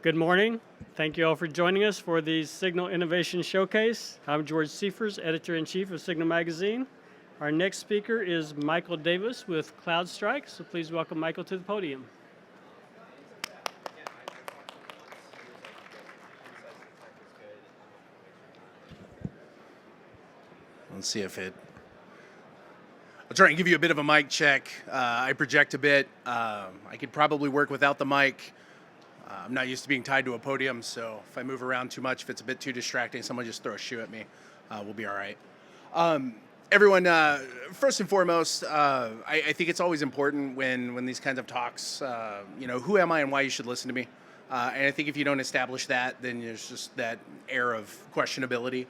Good morning. Thank you all for joining us for the Signal Innovation Showcase. I'm George Seifers, Editor-in-Chief of Signal Magazine. Our next speaker is Michael Davis with CrowdStrike, so please welcome Michael to the podium. Let's see if it... I'll try and give you a bit of a mic check. I project a bit. I could probably work without the mic. I'm not used to being tied to a podium, so if I move around too much, if it's a bit too distracting, someone just throw a shoe at me. We'll be all right. Everyone, first and foremost, I think it's always important when these kinds of talks, who am I and why you should listen to me. And I think if you don't establish that, then there's just that air of questionability.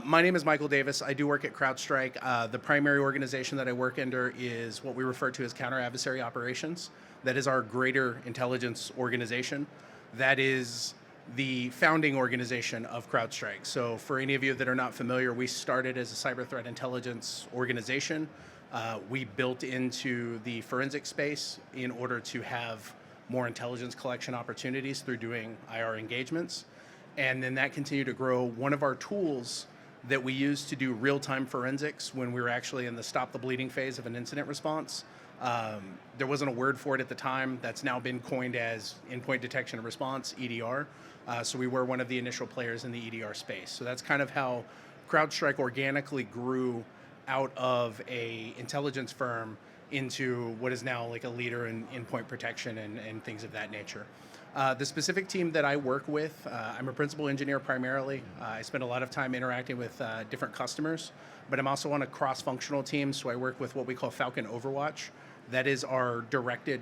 My name is Michael Davis. I do work at CrowdStrike. The primary organization that I work under is what we refer to as Counter-Adversary Operations. That is our greater intelligence organization. That is the founding organization of CrowdStrike. So for any of you that are not familiar, we started as a cyber threat intelligence organization. We built into the forensic space in order to have more intelligence collection opportunities through doing IR engagements. And then that continued to grow. One of our tools that we used to do real-time forensics when we were actually in the stop the bleeding phase of an incident response. There wasn't a word for it at the time. That's now been coined as endpoint detection and response, EDR. So we were one of the initial players in the EDR space. So that's kind of how CrowdStrike organically grew out of a intelligence firm into what is now like a leader in endpoint protection and things of that nature. The specific team that I work with, I'm a principal engineer primarily. I spend a lot of time interacting with different customers, but I'm also on a cross-functional team, so I work with what we call Falcon Overwatch. That is our directed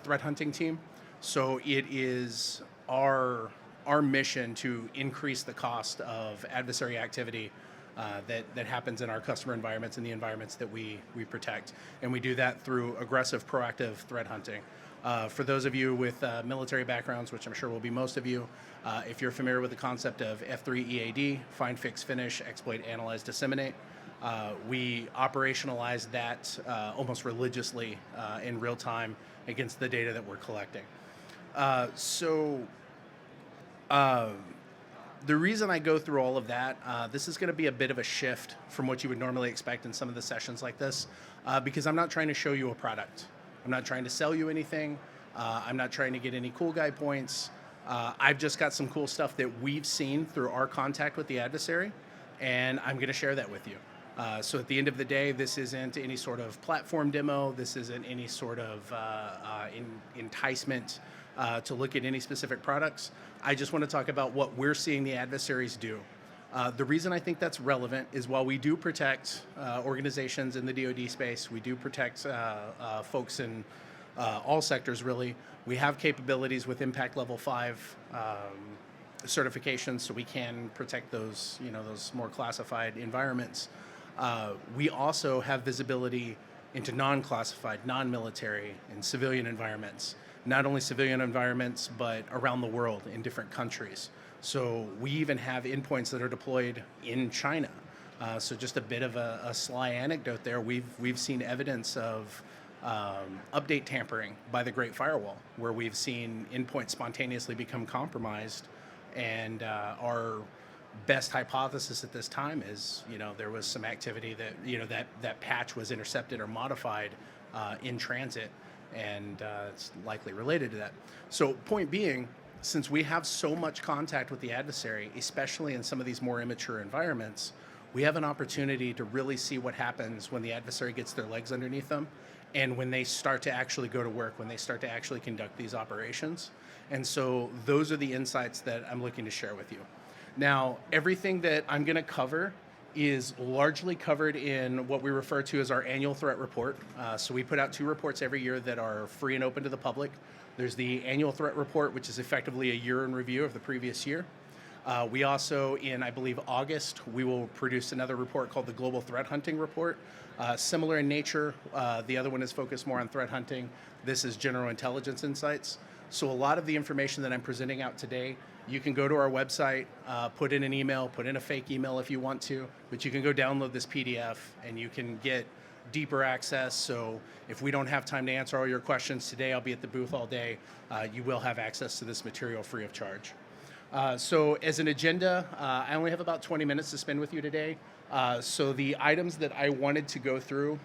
threat hunting team. So it is our mission to increase the cost of adversary activity that happens in our customer environments and the environments that we protect. And we do that through aggressive, proactive threat hunting. For those of you with military backgrounds, which I'm sure will be most of you, if you're familiar with the concept of F3 EAD, find, fix, finish, exploit, analyze, disseminate, we operationalize that almost religiously in real time against the data that we're collecting. The reason I go through all of that, this is going to be a bit of a shift from what you would normally expect in some of the sessions like this, because I'm not trying to show you a product. I'm not trying to sell you anything. I'm not trying to get any cool guy points. I've just got some cool stuff that we've seen through our contact with the adversary, and I'm going to share that with you. So at the end of the day, this isn't any sort of platform demo. This isn't any sort of enticement to look at any specific products. I just want to talk about what we're seeing the adversaries do. The reason I think that's relevant is while we do protect organizations in the DoD space, we do protect folks in all sectors really, we have capabilities with Impact Level 5 certifications so we can protect those, those more classified environments. We also have visibility into non-classified, non-military, and civilian environments. Not only civilian environments, but around the world in different countries. So we even have endpoints that are deployed in China. So just a bit of a sly anecdote there. We've seen evidence of update tampering by the Great Firewall, where we've seen endpoints spontaneously become compromised. And our best hypothesis at this time is, there was some activity that, that patch was intercepted or modified in transit, and it's likely related to that. So point being, since we have so much contact with the adversary, especially in some of these more immature environments, we have an opportunity to really see what happens when the adversary gets their legs underneath them and when they start to actually go to work, when they start to actually conduct these operations. And so those are the insights that I'm looking to share with you. Now, everything that I'm going to cover is largely covered in what we refer to as our annual threat report. So we put out 2 reports every year that are free and open to the public. There's the annual threat report, which is effectively a year in review of the previous year. We also, in I believe August, we will produce another report called the Global Threat Hunting Report. Similar in nature, the other one is focused more on threat hunting. This is general intelligence insights. So a lot of the information that I'm presenting out today, you can go to our website, put in an email, put in a fake email if you want to, but you can go download this PDF and you can get deeper access. So if we don't have time to answer all your questions today, I'll be at the booth all day. You will have access to this material free of charge. So as an agenda, I only have about 20 minutes to spend with you today. So the items that I wanted to go through,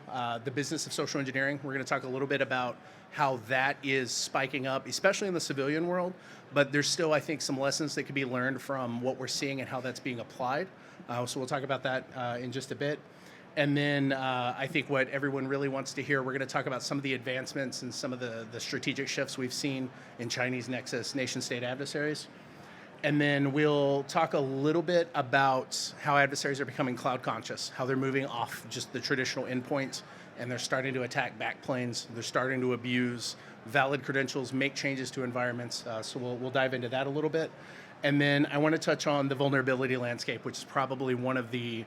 the business of social engineering, we're going to talk a little bit about how that is spiking up, especially in the civilian world, but there's still, I think, some lessons that could be learned from what we're seeing and how that's being applied. So we'll talk about that in just a bit. And then I think what everyone really wants to hear, we're going to talk about some of the advancements and some of the strategic shifts we've seen in Chinese Nexus nation-state adversaries. And then we'll talk a little bit about how adversaries are becoming cloud conscious, how they're moving off just the traditional endpoints, and they're starting to attack backplanes. They're starting to abuse valid credentials, make changes to environments. So we'll dive into that a little bit. And then I want to touch on the vulnerability landscape, which is probably one of the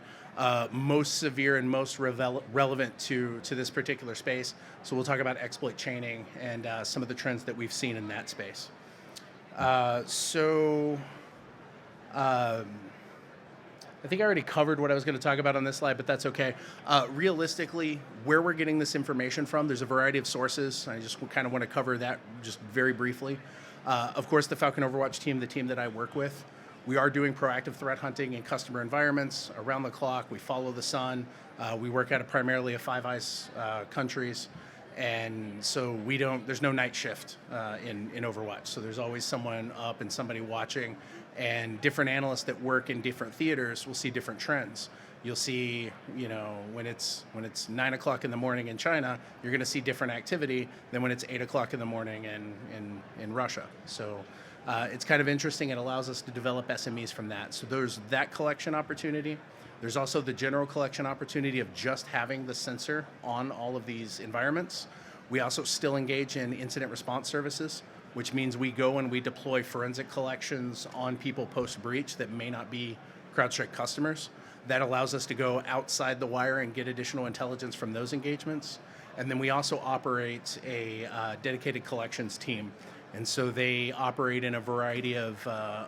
most severe and most relevant to this particular space. So we'll talk about exploit chaining and some of the trends that we've seen in that space. I think I already covered what I was going to talk about on this slide, but that's okay. Realistically, where we're getting this information from, there's a variety of sources. I just kind of want to cover that just very briefly. Of course, the Falcon Overwatch team, the team that I work with, we are doing proactive threat hunting in customer environments around the clock. We follow the sun. We work out of primarily a Five Eyes countries. And so there's no night shift in Overwatch. So there's always someone up and somebody watching, and different analysts that work in different theaters will see different trends. You'll see, when it's 9 o'clock in the morning in China, you're going to see different activity than when it's 8 o'clock in the morning in Russia. So it's kind of interesting. It allows us to develop SMEs from that. So there's that collection opportunity. There's also the general collection opportunity of just having the sensor on all of these environments. We also still engage in incident response services, which means we go and we deploy forensic collections on people post-breach that may not be CrowdStrike customers. That allows us to go outside the wire and get additional intelligence from those engagements. And then we also operate a dedicated collections team. And so they operate in a variety of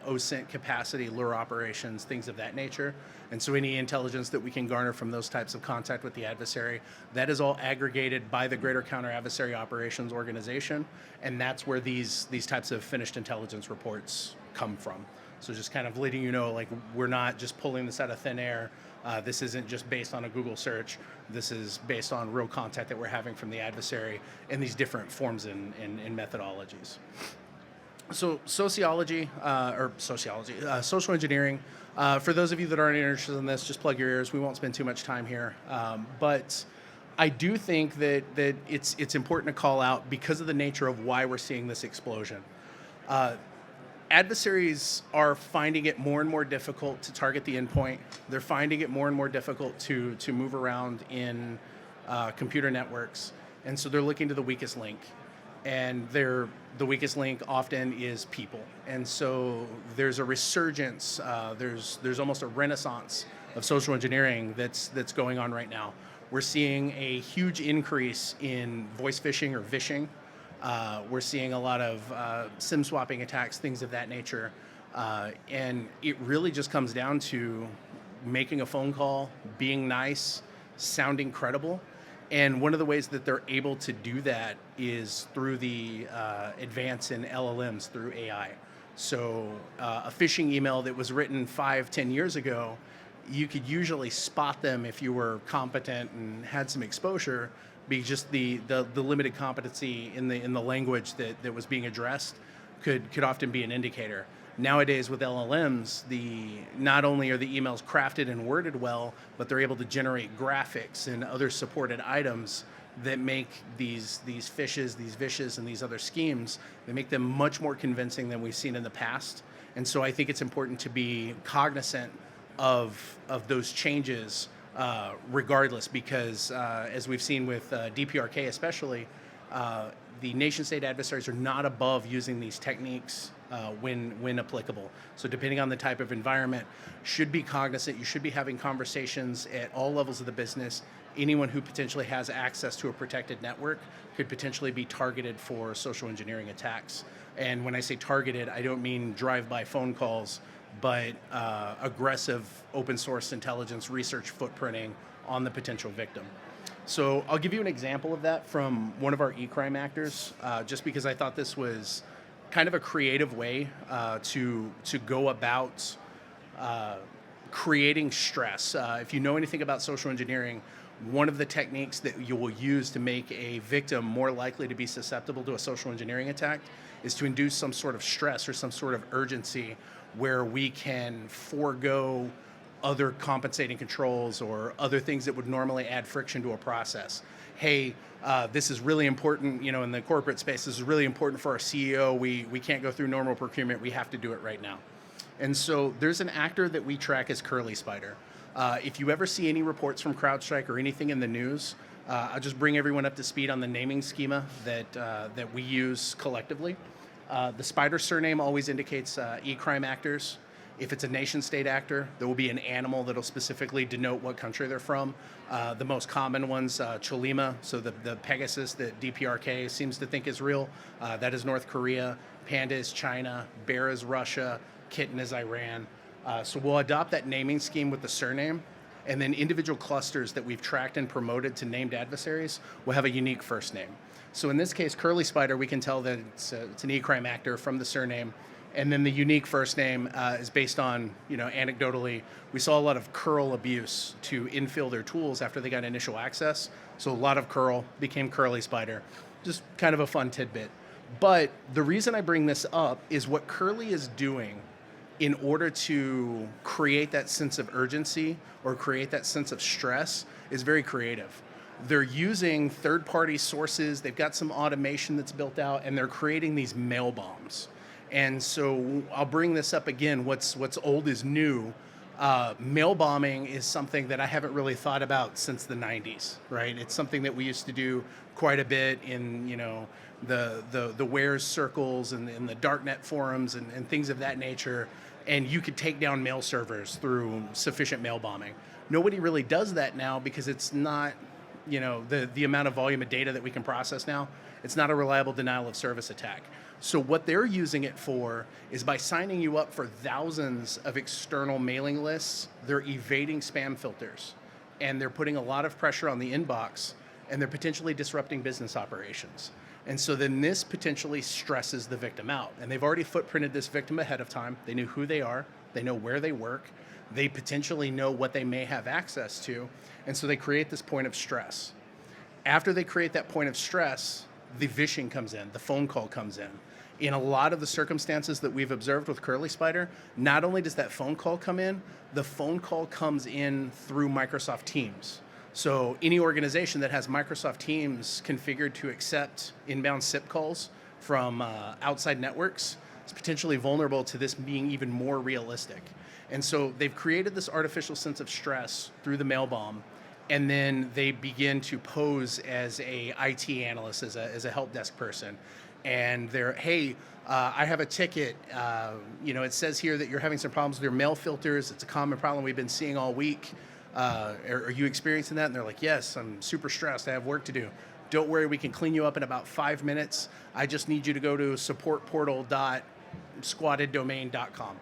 OSINT capacity, lure operations, things of that nature. And so any intelligence that we can garner from those types of contact with the adversary, that is all aggregated by the Greater Counter Adversary Operations Organization. And that's where these types of finished intelligence reports come from. So just kind of letting you know, like, we're not just pulling this out of thin air. This isn't just based on a Google search. This is based on real contact that we're having from the adversary in these different forms and methodologies. So social engineering. For those of you that aren't interested in this, just plug your ears. We won't spend too much time here. But I do think that it's important to call out, because of the nature of why we're seeing this explosion. Adversaries are finding it more and more difficult to target the endpoint. They're finding it more and more difficult to move around in computer networks. And so they're looking to the weakest link. And the weakest link often is people. And so there's a resurgence, there's almost a renaissance of social engineering that's going on right now. We're seeing a huge increase in voice phishing or vishing. We're seeing a lot of SIM swapping attacks, things of that nature. And it really just comes down to making a phone call, being nice, sounding credible. And one of the ways that they're able to do that is through the advance in LLMs, through AI. So a phishing email that was written 5-10 years ago, you could usually spot them if you were competent and had some exposure, because just the limited competency in the language that was being addressed could often be an indicator. Nowadays with LLMs, not only are the emails crafted and worded well, but they're able to generate graphics and other supported items that make these phishes, these vishes, and these other schemes, they make them much more convincing than we've seen in the past. And so I think it's important to be cognizant of those changes regardless, because as we've seen with DPRK especially, the nation-state adversaries are not above using these techniques when applicable. So depending on the type of environment, should be cognizant. You should be having conversations at all levels of the business. Anyone who potentially has access to a protected network could potentially be targeted for social engineering attacks. And when I say targeted, I don't mean drive-by phone calls, but aggressive open source intelligence research footprinting on the potential victim. So I'll give you an example of that from one of our e-crime actors, just because I thought this was kind of a creative way to go about creating stress. If you know anything about social engineering, one of the techniques that you will use to make a victim more likely to be susceptible to a social engineering attack is to induce some sort of stress or some sort of urgency where we can forego other compensating controls or other things that would normally add friction to a process. Hey, this is really important, in the corporate space, this is really important for our CEO. We can't go through normal procurement. We have to do it right now. And so there's an actor that we track as Curly Spider. If you ever see any reports from CrowdStrike or anything in the news, I'll just bring everyone up to speed on the naming schema that we use collectively. The Spider surname always indicates e-crime actors. If it's a nation-state actor, there will be an animal that'll specifically denote what country they're from. The most common ones, Cholima, so the Pegasus that DPRK seems to think is real, that is North Korea. Panda is China. Bear is Russia. Kitten is Iran. So we'll adopt that naming scheme with the surname, and then individual clusters that we've tracked and promoted to named adversaries will have a unique first name. So in this case, Curly Spider, we can tell that it's an e-crime actor from the surname, and then the unique first name is based on, anecdotally, we saw a lot of curl abuse to infill their tools after they got initial access. So a lot of curl became Curly Spider. Just kind of a fun tidbit. But the reason I bring this up is what Curly is doing in order to create that sense of urgency or create that sense of stress is very creative. They're using third-party sources, they've got some automation that's built out, and they're creating these mail bombs. And so I'll bring this up again, what's old is new. Mail bombing is something that I haven't really thought about since the 90s, right? It's something that we used to do quite a bit in, the wares circles and the darknet forums and things of that nature. And you could take down mail servers through sufficient mail bombing. Nobody really does that now because it's not, the amount of volume of data that we can process now, it's not a reliable denial of service attack. So what they're using it for is by signing you up for thousands of external mailing lists, they're evading spam filters, and they're putting a lot of pressure on the inbox, and they're potentially disrupting business operations. And so then this potentially stresses the victim out. And they've already footprinted this victim ahead of time. They knew who they are. They know where they work. They potentially know what they may have access to. And so they create this point of stress. After they create that point of stress, the vishing comes in, the phone call comes in. In a lot of the circumstances that we've observed with Curly Spider, not only does that phone call come in, the phone call comes in through Microsoft Teams. So any organization that has Microsoft Teams configured to accept inbound SIP calls from outside networks is potentially vulnerable to this being even more realistic. And so they've created this artificial sense of stress through the mail bomb, and then they begin to pose as a IT analyst, as a help desk person. And they're, hey, I have a ticket. It says here that you're having some problems with your mail filters. It's a common problem we've been seeing all week. Are you experiencing that? And they're like, yes, I'm super stressed. I have work to do. Don't worry, we can clean you up in about 5 minutes. I just need you to go to supportportal.squatteddomain.com.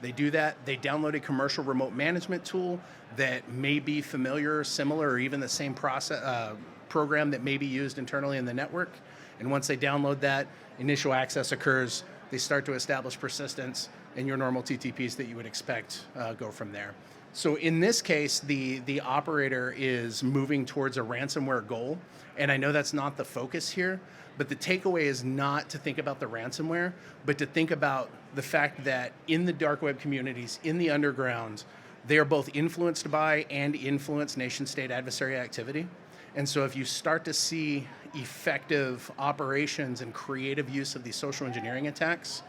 They do that. They download a commercial remote management tool that may be familiar, similar, or even the same process program that may be used internally in the network. And once they download that, initial access occurs. They start to establish persistence, and your normal TTPs that you would expect go from there. So in this case, the operator is moving towards a ransomware goal, and I know that's not the focus here, but the takeaway is not to think about the ransomware, but to think about the fact that in the dark web communities, in the underground, they are both influenced by and influence nation-state adversary activity. And so if you start to see effective operations and creative use of these social engineering attacks,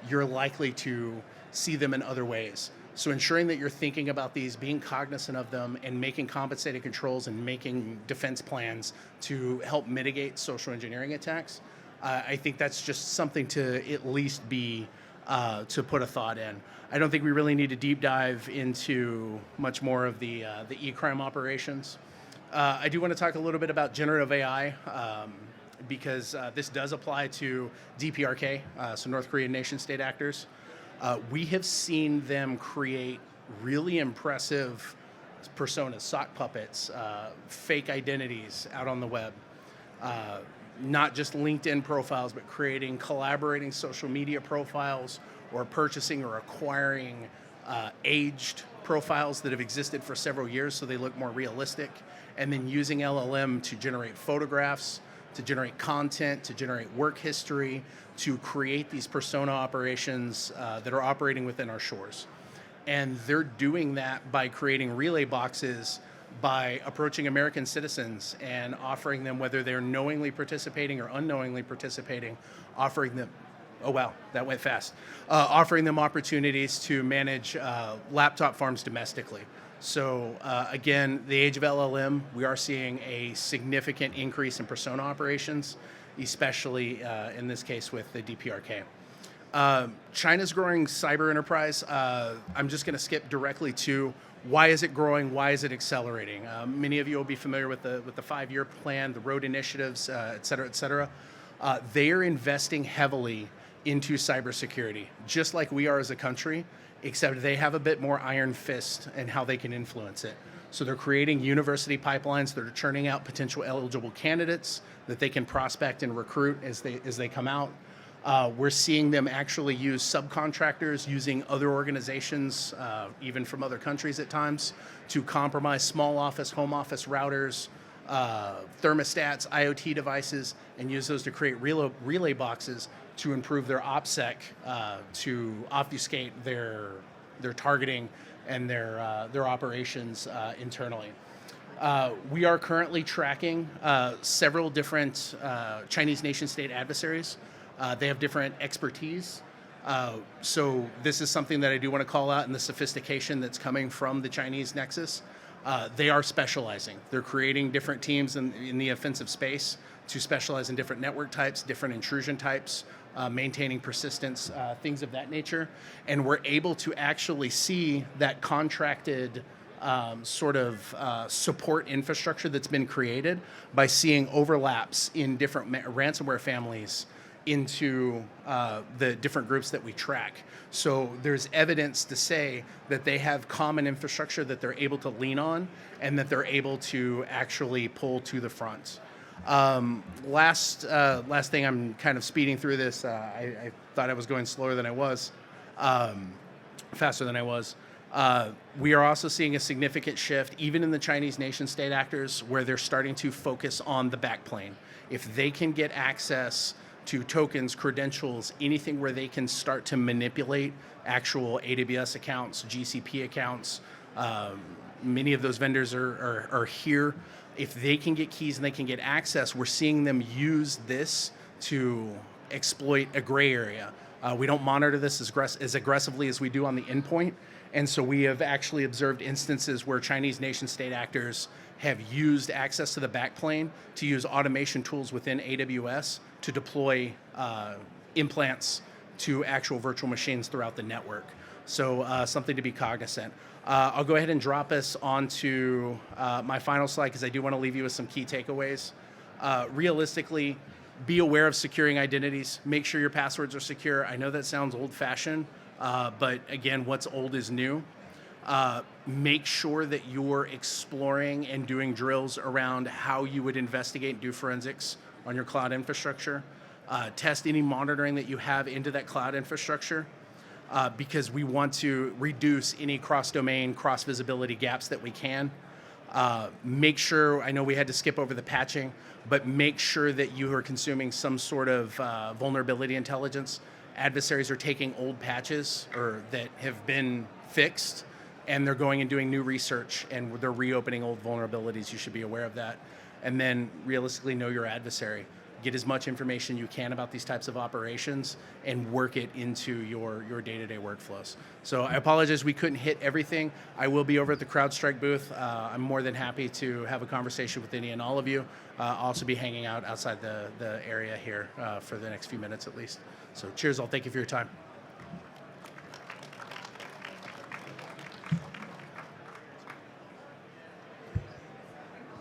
you're likely to see them in other ways. So ensuring that you're thinking about these, being cognizant of them, and making compensated controls and making defense plans to help mitigate social engineering attacks, I think that's just something to at least be, to put a thought in. I don't think we really need to deep dive into much more of the e-crime operations. I do want to talk a little bit about generative AI because this does apply to DPRK, so North Korean nation-state actors. We have seen them create really impressive personas, sock puppets, fake identities out on the web. Not just LinkedIn profiles, but creating collaborating social media profiles or purchasing or acquiring aged profiles that have existed for several years so they look more realistic, and then using LLM to generate photographs, to generate content, to generate work history, to create these persona operations that are operating within our shores. And they're doing that by creating relay boxes, by approaching American citizens and offering them, whether they're knowingly participating or unknowingly participating, offering them, oh wow, that went fast, offering them opportunities to manage laptop farms domestically. So again, the age of LLM, we are seeing a significant increase in persona operations, especially in this case with the DPRK. China's growing cyber enterprise. I'm just going to skip directly to why is it growing? Why is it accelerating? Many of you will be familiar with the 5-year plan, the road initiatives, et cetera, et cetera. They are investing heavily into cybersecurity, just like we are as a country, except they have a bit more iron fist in how they can influence it. So they're creating university pipelines that are churning out potential eligible candidates that they can prospect and recruit as they come out. We're seeing them actually use subcontractors, using other organizations, even from other countries at times, to compromise small office, home office routers, thermostats, IoT devices, and use those to create relay boxes to improve their OPSEC, to obfuscate their targeting and their operations internally. We are currently tracking several different Chinese nation-state adversaries. They have different expertise. So this is something that I do want to call out in the sophistication that's coming from the Chinese Nexus. They are specializing. They're creating different teams in the offensive space to specialize in different network types, different intrusion types, maintaining persistence, things of that nature. And we're able to actually see that contracted support infrastructure that's been created by seeing overlaps in different ransomware families into the different groups that we track. So there's evidence to say that they have common infrastructure that they're able to lean on and that they're able to actually pull to the front. Last thing, I'm kind of speeding through this. I thought I was going slower than I was, faster than I was. We are also seeing a significant shift, even in the Chinese nation-state actors, where they're starting to focus on the backplane. If they can get access to tokens, credentials, anything where they can start to manipulate actual AWS accounts, GCP accounts. Many of those vendors are here. If they can get keys and they can get access, we're seeing them use this to exploit a gray area. We don't monitor this as aggressively as we do on the endpoint. And so we have actually observed instances where Chinese nation-state actors have used access to the backplane to use automation tools within AWS to deploy implants to actual virtual machines throughout the network. So something to be cognizant. I'll go ahead and drop us onto my final slide because I do want to leave you with some key takeaways. Realistically, be aware of securing identities. Make sure your passwords are secure. I know that sounds old-fashioned, but again, what's old is new. Make sure that you're exploring and doing drills around how you would investigate and do forensics on your cloud infrastructure. Test any monitoring that you have into that cloud infrastructure because we want to reduce any cross-domain, cross-visibility gaps that we can. Make sure, I know we had to skip over the patching, but make sure that you are consuming some sort of vulnerability intelligence. Adversaries are taking old patches or that have been fixed, and they're going and doing new research, and they're reopening old vulnerabilities. You should be aware of that. And then realistically know your adversary. Get as much information you can about these types of operations and work it into your day-to-day workflows. So I apologize we couldn't hit everything. I will be over at the CrowdStrike booth. I'm more than happy to have a conversation with any and all of you. I'll also be hanging out outside the area here for the next few minutes at least. So cheers all, thank you for your time.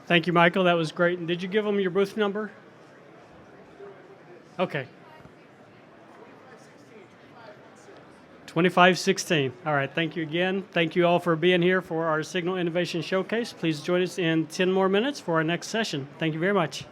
Thank you, Michael. That was great. And did you give them your booth number? Okay. 2516. All right, thank you again. Thank you all for being here for our Signal Innovation Showcase. Please join us in 10 more minutes for our next session. Thank you very much.